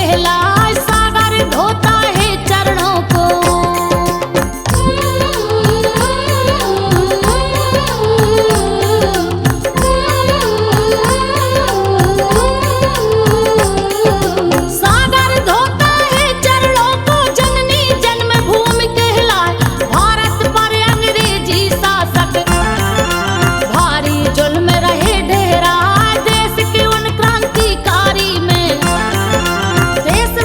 कहलाए, सागर धोता है चरणों को। सागर धोता है चरणों को, जननी जन्मभूमि कहलाए, भारत पर अंग्रेजी शासक भारी जुल्म रहे ढेरा, देश के उन क्रांतिकारी में, देश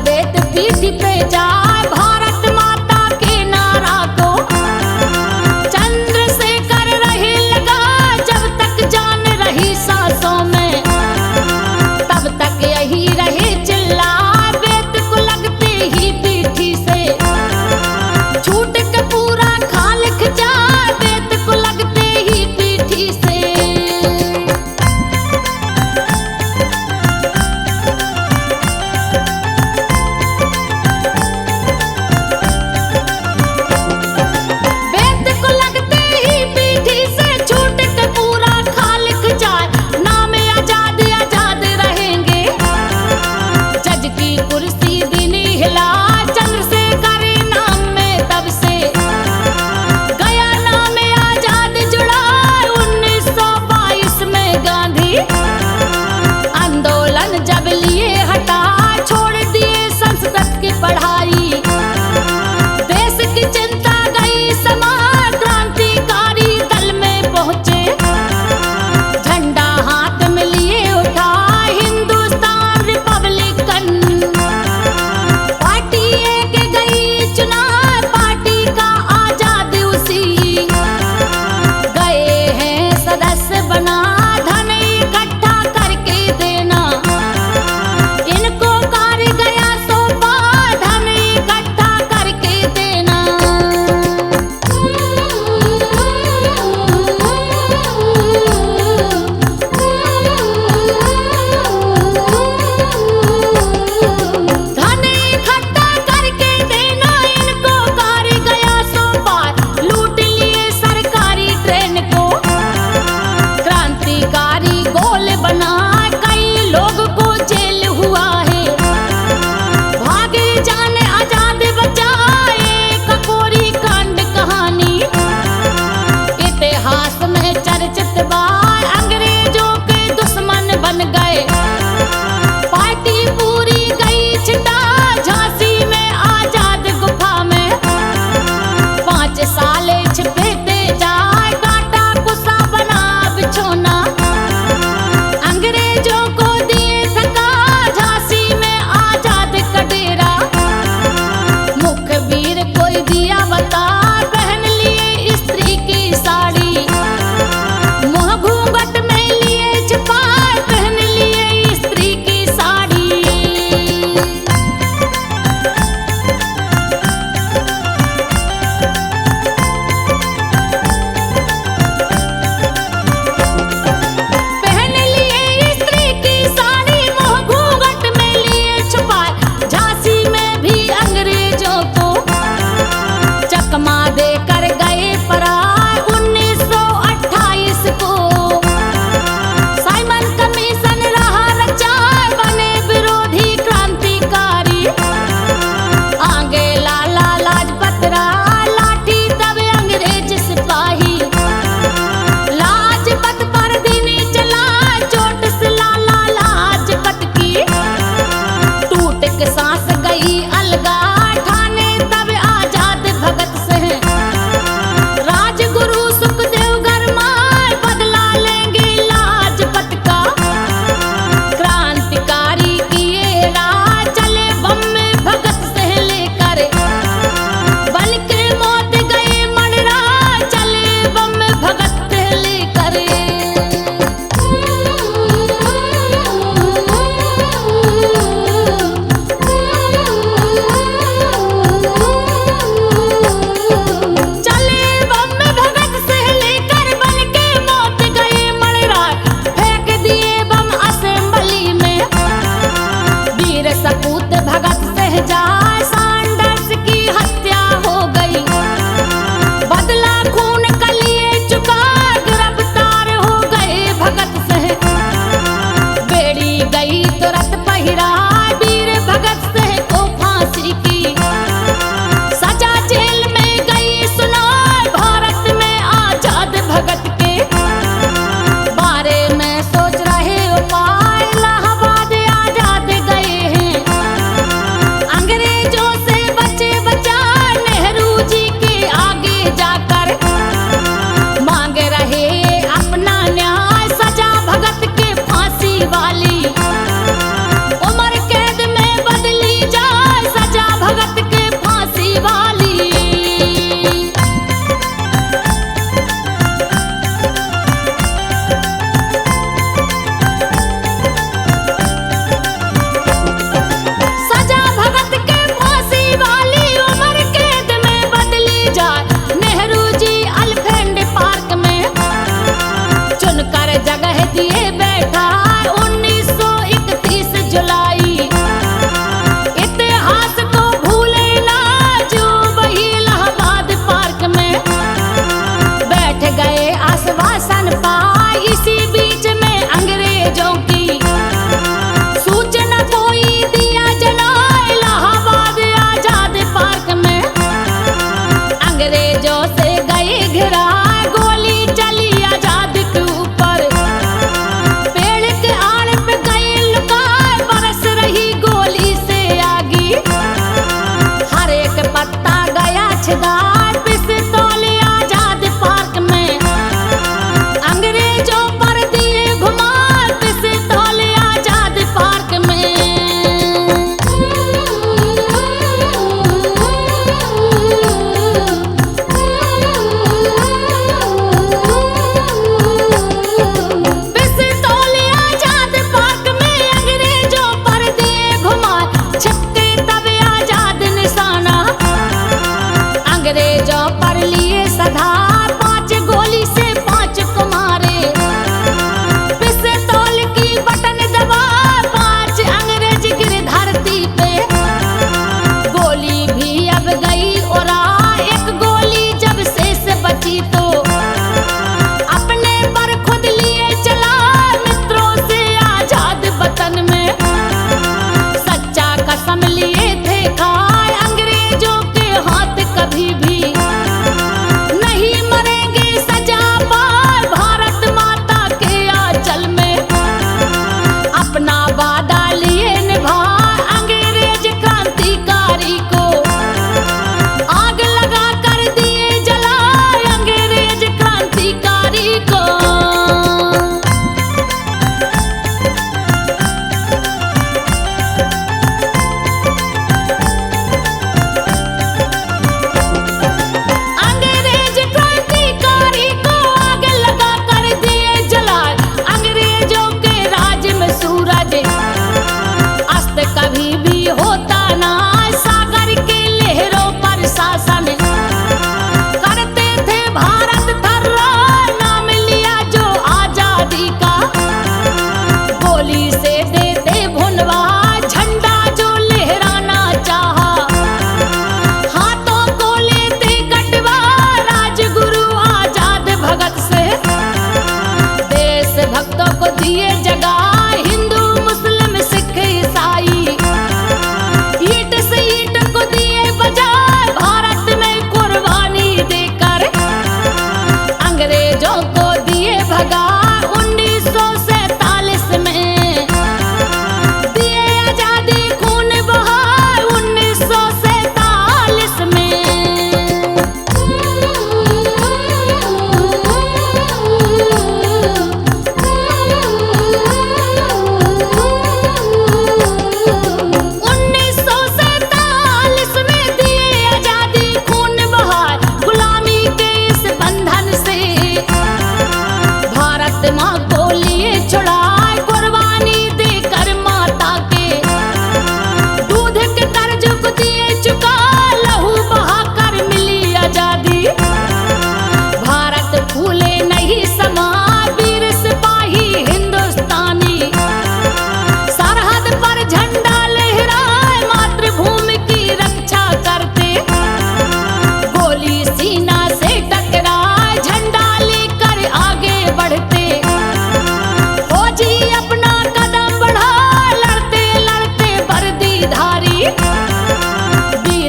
बेत पीठ पे जाए भारत माता के नारा को चंद्रशेखर रहे लगा जब तक जान रही सांसों में तब तक यही रहे चिल्ला बेत को लगते ही पीठी से छूट के पूरा खाल खिंचा बेत को लगते ही पीठी से बेत को लगते ही पीठी से छूट के पूरा खाल खिंचाए नाम आजाद आजाद रहेंगे जज की कुर्सी दिन हिला चंद्रशेखर नाम में तब से गया नाम आजाद जुड़ा 1922 में गांधी आंदोलन जब लिए हटा छोड़ दिए संस्कृत की पढ़ाई देश की चिंता गई समा क्रांतिकारी दल में पहुंचे झंडा हाथ में लिए उठा हिंदुस्तान रिपब्लिकन पार्टी एक गई चुनाव पार्टी का आजाद उसी गए हैं सदस्य बना धन इकट्ठा करके देना इनको कार्य गया सौंपा धन इकट्ठा करके देना धन इकट्ठा करके देना इनको कार्य गया सौंपा लूट लिए सरकारी ट्रेन को क्रांतिकारी गोल बना कई लोग को जेल हुआ है भागे जाने आजाद बचाए ककोरी कांड कहानी इतिहास में चर्चित बार अंग्रेजों के दुश्मन बन गए पार्टी पूरी गई छिटा झांसी में आजाद गुफा में 5 साल छिपे जाए काटा कुसा बना बिछोना अंग्रेजों को दिए थका झांसी में आजाद का डेरा मुखबिर कोई दिया बता पहन लिए स्त्री की साड़ी मुंह घूंघट में लिए छिपा पहन लिए स्त्री की साड़ी पहन लिए स्त्री की साड़ी मुंह घूंघट में लिए छुपाए झांसी में भी अंग्रेजों को चकमा देकर गए पराए 1928 को साइमन कमीशन रहा रचाए बने विरोधी क्रांतिकारी आगे लाला लाजपत राय लाठी तब अंग्रेज सिपाही लाजपत पर दिन चला चोट से लाला लाजपत की टूट के सांस गई अलगा ठाने तब आजाद भगत से राजगुरु सुखदेव गरमाए बदला लेंगे लाजपत का क्रांतिकारी किए राह चले बम में भगत से लेकर बल के मौत गए मडरा चले बम में भगत से लेकर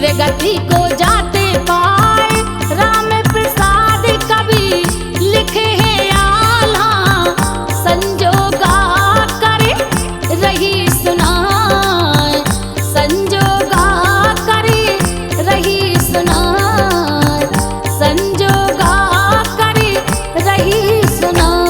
वीर गति को जाते पाए राम प्रसाद कवि लिखे हैं आल्हा संजोगा करे रही सुनाए संजोगा करे रही सुनाए संजोगा करे रही सुनाए।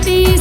छत्तीस